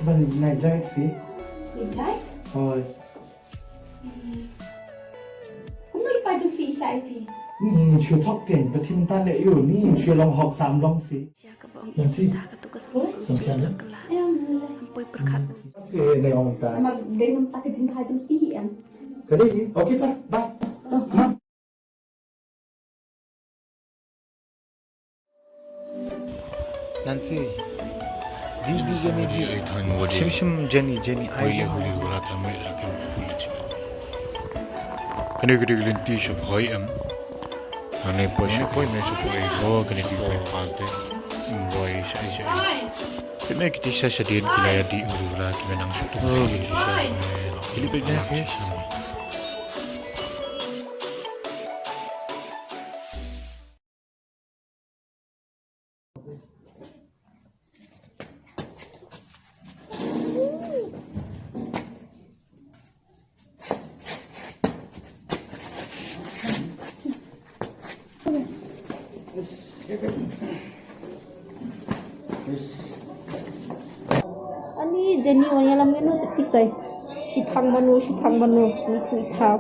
มันในไลฟ์ฟี Midnight? โอ้ย Không nói bao nhiêu phí sai phí. นี่ช่วยทอกเก่งไปที่มันตั้งเลยอยู่นี่ช่วยลองหอก3ลองฟี Nanti sampai ada. Em Masihในองค์ตา mà đến năm ta cái chính khai trong phí em. ก็ได้ยินโอเคตาบาย Nancy, di Jenny di. Shim Jenny Hoi I. hoi wala tame akim pulichi. Kani kadi linti shop hoi am. Ane poshi poi me shop hoi ho kani di poi paate. Boy shai shai. Kene kiti sa shadin kilaya di urula kimenang shop tu kiti sa. Kili pe na ke. Ani Jenny orang yang menu tetik tay. Sipang manu ni kui thao.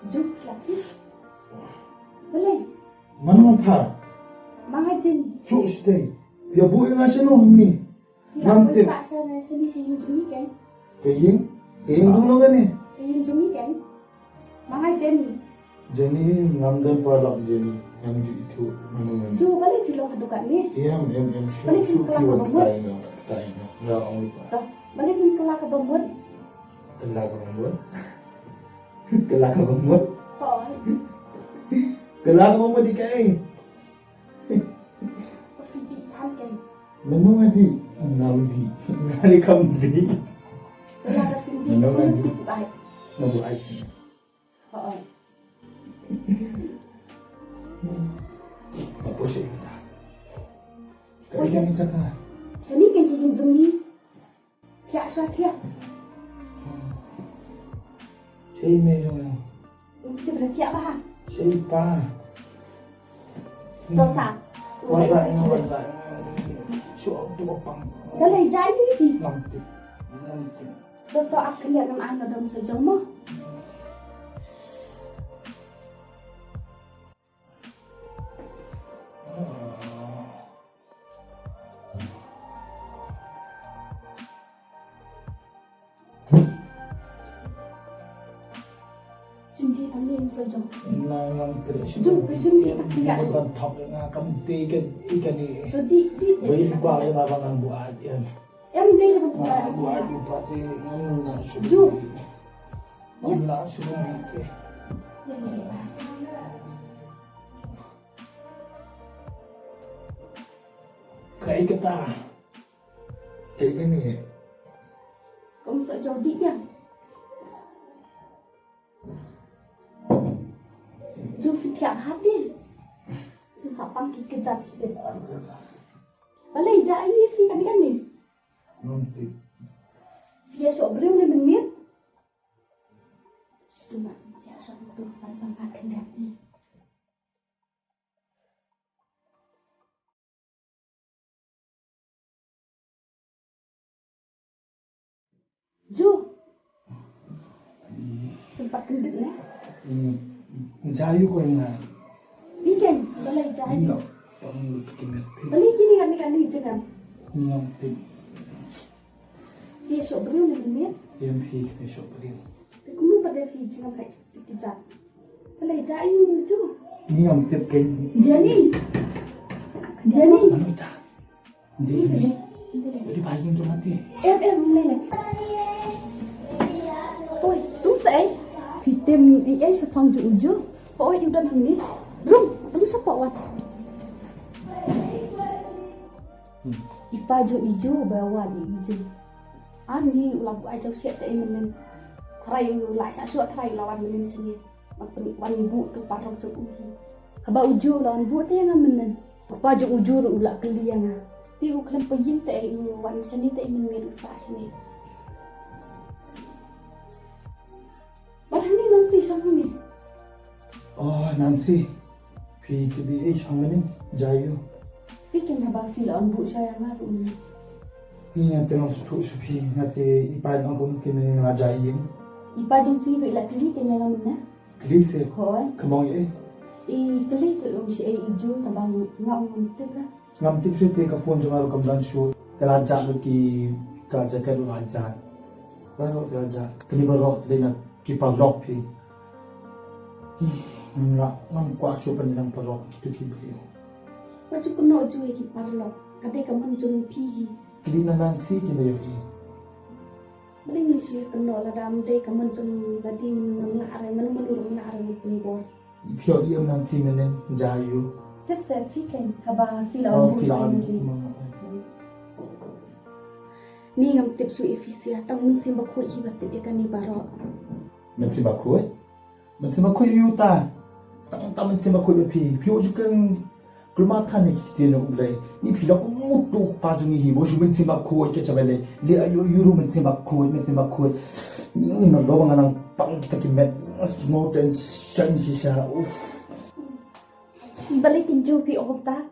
Jom lagi. Boleh. Mana apa? Mga Jenny. Cuk stay. Ya bu yang asal ni. Nanti. Nanti. Tak sana sini Jenny kan? Kaying dulu kan ni. Jenny kan? Mga Jenny. Jenny ngamdan palak Jenny yang itu mana? Jo boleh pilih hadukan ni. Em Boleh shoot keluar you ke bawah? tak ya orang lupa. Toh, boleh pun keluar ke bawah. Kelak membuat. Kelak membuat. Oh, Kelak membuat di kai. Fidi than kan. Mana di? Namdi. Nali kamdi. Keluar ke Fidi. Mana lagi? Baik. Nabu aja. Oh. Apa sih kita? Kau jangan cakap. Sini kan Jenny. Tiap suat tiap. Saya macam Kita bertiap bah. saya pa. Dosa. Warna. Suap tu bapang. Boleh jadi ni. Nanti. Doktor akan lihat nama anda dalam sejauh mah. Sendiri kami yang sejauh. Nangang terus. Jom sendiri tak lihat. Bukan top dengan kamti ikan ni. Jadi di Bagi sini. kuah yang abang buat ya. Yang dia dapat buat. Buat di pati mana Jom. Mana suruh ni. Kayak kita. Kayak gini. Kamu sejauh di yang. Jom fikir hati. Sapang kejat sikit. Boleh jadi fikir kan ni. Nanti. Dia sobre boleh menmir. Sudah dia sobre tu pantang akan dia ni. Jo. Tempat kendit ni. Jayu ko nga. Weekend, balay jaya. Ino. Pang kimet. Balay kini kan ni jangan. Ngam tin. Dia sok beriu ni minit. Yam hi besok beri. Kumu pada fi jangan kai tikijat. Balay jayu tu. Ngam tip ken. Jani. Ano ita? Hindi. Di bayang tu mati. Em lên. Ôi, đúng sẽ. Vì tìm ý ấy sẽ phong dụ chứ. Ôi, yêu đơn hàng đi. Đúng sắp bỏ wat. Ipa jo ijo bawa di ijo. Ani ulang ai jauh siap tak imen. Try lại sản xuất try lawan men sini. Mapen wan bu tu parok jo uji. Haba ujo lawan bu te yang men. Ipa jo ujo ulak keliang. Ti u klam peyin te wan sini te imen merusak sini. Barang ni Nancy sama ni. Oh, Nancy. PTBH ang manin. Jayu. Fikir haba fil on bu saya ngaru ni. Nga tengok sutu supi. Ngati ipan ang kung kini nga jayin. Ipa jong fi ri la kli te nga men na. Klise. Hoi. Kamong eh. Kli tu om si ijo tabang ngau ngam te ra. Ngam tip su te ka phone jong aru kam dan shu. Kala ja lu ki ka jaket lu aja. Baru ka ja. Kini baru dengan kipa lock pi. Ngam kwa shu pan lang parok tu ki brio. Macam kena jual ki parlo. Kadai kaman jong pi. Kili na Nancy ki bayo i. Beli ni sih kena lah dalam day kaman jong badi mengar mana menurun mengar ni bo. Pio i am Nancy menen jayu. Terus fikir haba fil Oh, on bu filan. saya ni. Ni ngam tip su efisia tang musim bakui hibat ikan ni baro. Mensi bakoi. Mensi bakoi yuta. Stang ta mensi bakoi pi. Pio jukan kulma tan ni kiti no ulai. Ni pila ko mutu pajungi hi bo ju mensi bakoi ke chabele. Le ayo yuru mensi bakoi. Ni na do bang nang pang kita ki met. No ten shan si sha. Uff. Balik kinju pi okta.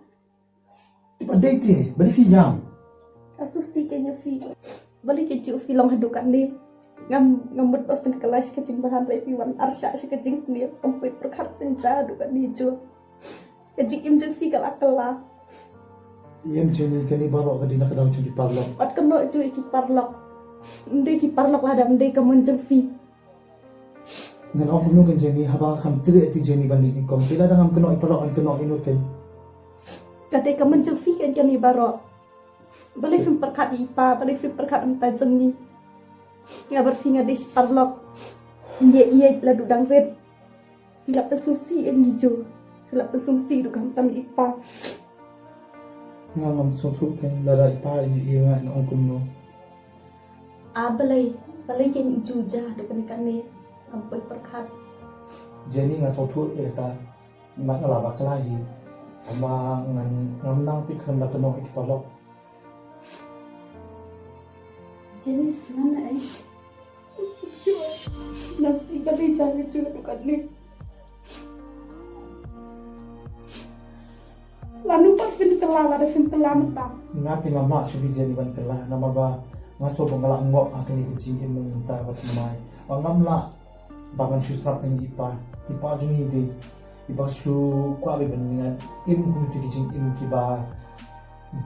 Tiba date. Bali fi yam. Asusi kenya fi. Balik kinju fi long hadukan ni. Ngamut ofen kelas kecing bahan repi wan arsya si kecing seni ompai perkat senja dukan ni jo. Kecing imjeng fi kalakala. Iem jeni kani baro ka di nakadaw judi parlo. Wat keno jo iki parlok. Ndai ki parlok lah dam ndai kamun jeng fi. Ngan aku nu kan jeni haba kham tire ti jeni bandi ni kom. Tila dangam keno iparo an keno inu kan. Kate kamun jeng fi kan kami baro. Balik film perkat ipa, balik film perkat amta jeng ni. Nga berfinga di parlok. Iya ladu dang red. Bila pesumsi en hijau. Bila pesumsi du tam ipa. Nga ngam sotu kan lara ipa ini iya na ongkum no. Balai kan hijau jah du kan ni. Kampai perkat. Jenny nga sotu eta mak ngala baklahi. Ama ngam nang ti kan la keno ikipalok. Jenis mana eh? Cuma nasi kali jangan cuma dekat ni. Lalu pas film kelar ada film kelar mentah. Ngati ngama sufi Jenny ban kala nama ba ngaso bangala ngok akini kucing imeng ta wat mai. Ngam la bangan susrak ng ipa jungi de ipa su kwa be ban im kum tu kucing im kiba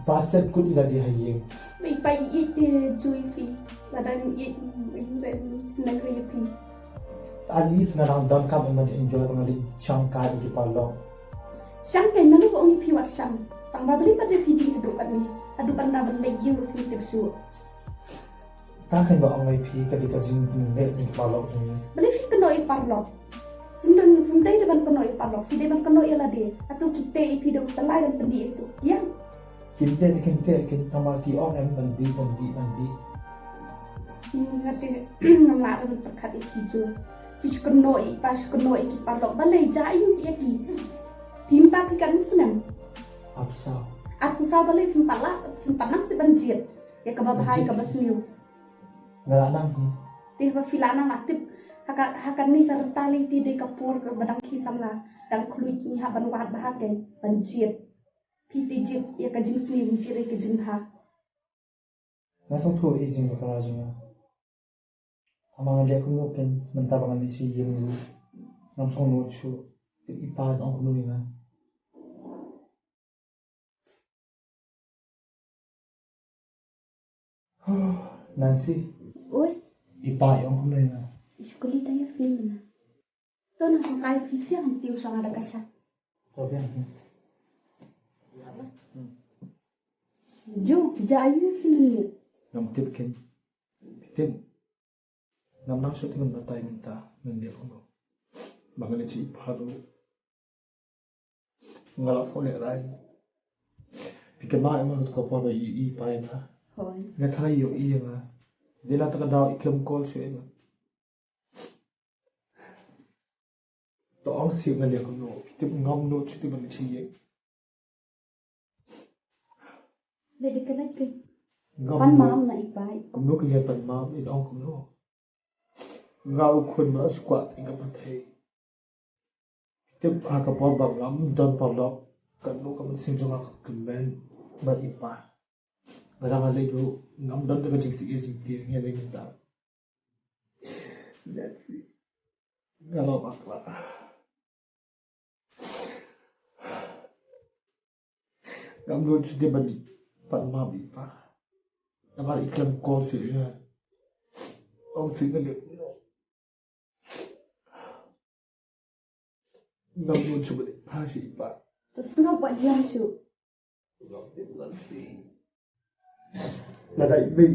baset kut ila di haye. Mai pai itu cui fi. Ladan itu senang repi. At least na lang dam kam man enjoy pangali changka ikipalok. Sang kan mana ko ongi pi wat sang. Tang babeli pada video adukan ni. Adukan na ban lagi yu pi tipsu. Ta kan ba angai pi ka di ka jing le jing palok jing. Beli fi keno i parlok. Sundai depan keno i parlok. Fi depan keno i lade. Atau kita i pi do telai dan pendi itu. Ya. Kinte kin tamaki on em bandi. Ngati ngamla ran perkat i hijau. Fish keno i pas keno i ki parlok. Balai jaim i ki. Timpa pi kan senang. Apsa. Aku sa balai fimpalak si banjir. Ya kababahai kabasniu. Ngala nang hi. Teh ba filana matip hakan ni kartali ti de kapur ke badang kisamla dan kluit ni ha ban wat bahaken banjir. Piti jip ya ka jing sni banjir ke jing ha. Na so thu e jing ka la jing. Amang le kum ken menta bangan si yeng lu. Nam song no chu. Ipa ong kuno ni na. Nancy, Oi, ipa ong kuno ni na. escolhi daí a filha. Tô na sua casa oficial, não tem o som da caixa. Tá bem. Jo, já aí a filha. Nam tip ken. Tip. Nam nang shot ngun batai minta ndia kuno. Bangale chi ipa ro. Ngala phone rai. Pikan ma emang ko pa i pa na. Oi. Nga thai yo i nga. Dila ta daw iklam call shu nga. To ang si nga le kuno. Tip ngam no chu tip chi ye. Lady ka lagi. Ngam Pan no. mam na ipai. Kuno ke pan ma ni ong kuno. Ngau khun ma squat inga pa thai. Tip ha ka pa bang ngam don pa lo. Kan no ka man sing jonga kmen ba ipa. Barang le do ngam don ka jing si jing ti nge le minta. That's it. Ngalo bakla. Ngam do chu de bani pan ma bi pa. Ngam iklam call si ya. Ong si le. Ngam do chu bani pa si pa. Terus ngau buat diam su. Ngam de lan si. La dai me.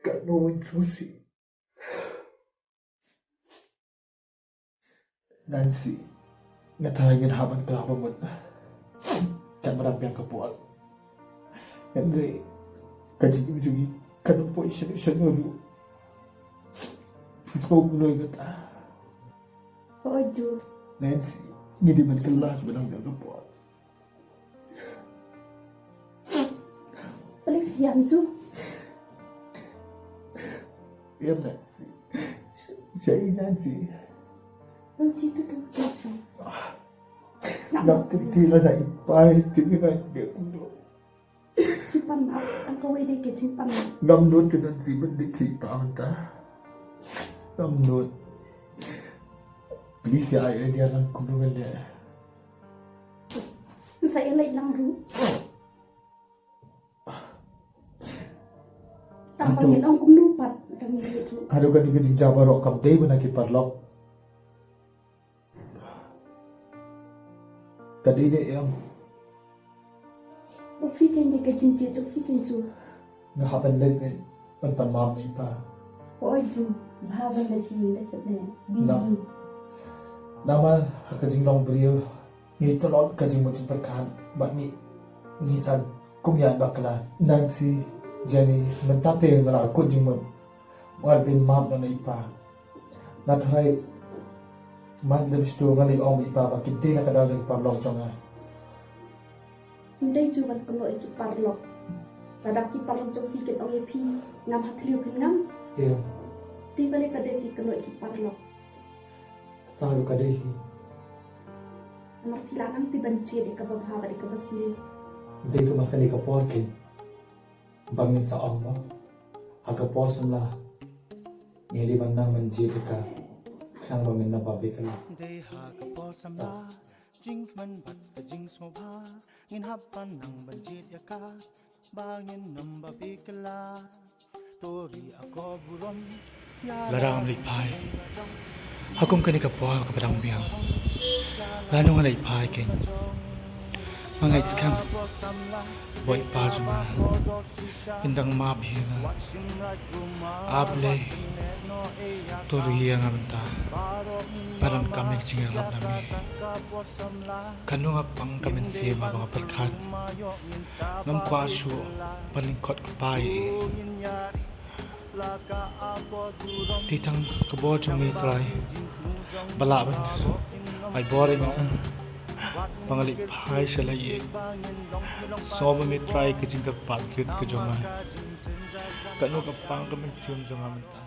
Ka no in chu si. Nancy, nataringin habang kalapamot na. Kan marami ang kapuan. Andre, kajigim-jugi, kanong po isya nulu. Pismo mo na ta. Oi, Jo. Nancy, hindi man kelas benang ang kapuan. Please, yang Jo. Iya Nancy. Siya Nancy. Dan situ tu kosong. Nak tira na ipay, tira dia kuno. Simpan maaf, angkau wede ke simpan. Ngamnut ka Nancy, bandik si ipamanta. Ngamnut. Please ya ay dia lang kuno niya. Saya lagi lang ru. Tampangin ang kumlupat. Kami itu. Kado kan dikejing jabarok kamday mo nakiparlok. Tadi ini yang Ufikin dia ke cincin, ufikin Jo. ngahapan din pantan mam ni pa. Oi, Jo. Bahaban dah sini dah kena. Biru. Nama kajing long beriu ni tolong kajing mo perkan bat ni nisan kumyan bakla Nancy Jenny mentate ngala kujing mo wal bin mam na ipa na try man dem stu ngali om ipa ba kidde na kada jang pa long jonga Ndai Jo bat kelo iki parlok. Radaki parlok Jo fikin ong epi ngam hatliu kin ngam. e Tiba le pada pi kelo iki parlok. tahu kadai Amar tilanang ti banci di kababhaba di kabasli. de ka makani ka porkin bangin sa om mo aga por samla ngeli bandang manji ka khang bangin na babi ka They hug a ball some la, jink man but the jink so pa, in hapan nang banjit yaka, bangin number bikala, tori ako buron, Larang lipay. Hakum kani kapuha kapadang biyang. Lano nga lipay ken. Mga itskam. Boy pa juma. Indang mabi nga. Able. Turiya nga menta. Parang kami cingirap nami. Kano nga pang kami siya mga perkat. Ngam kwasyo. Palingkot kapay. Titang kabor jumi try balaban ay boring pangalip hai salai so mi try kijing ka patyut ka jonga kanu ka pang ka mensium jonga menta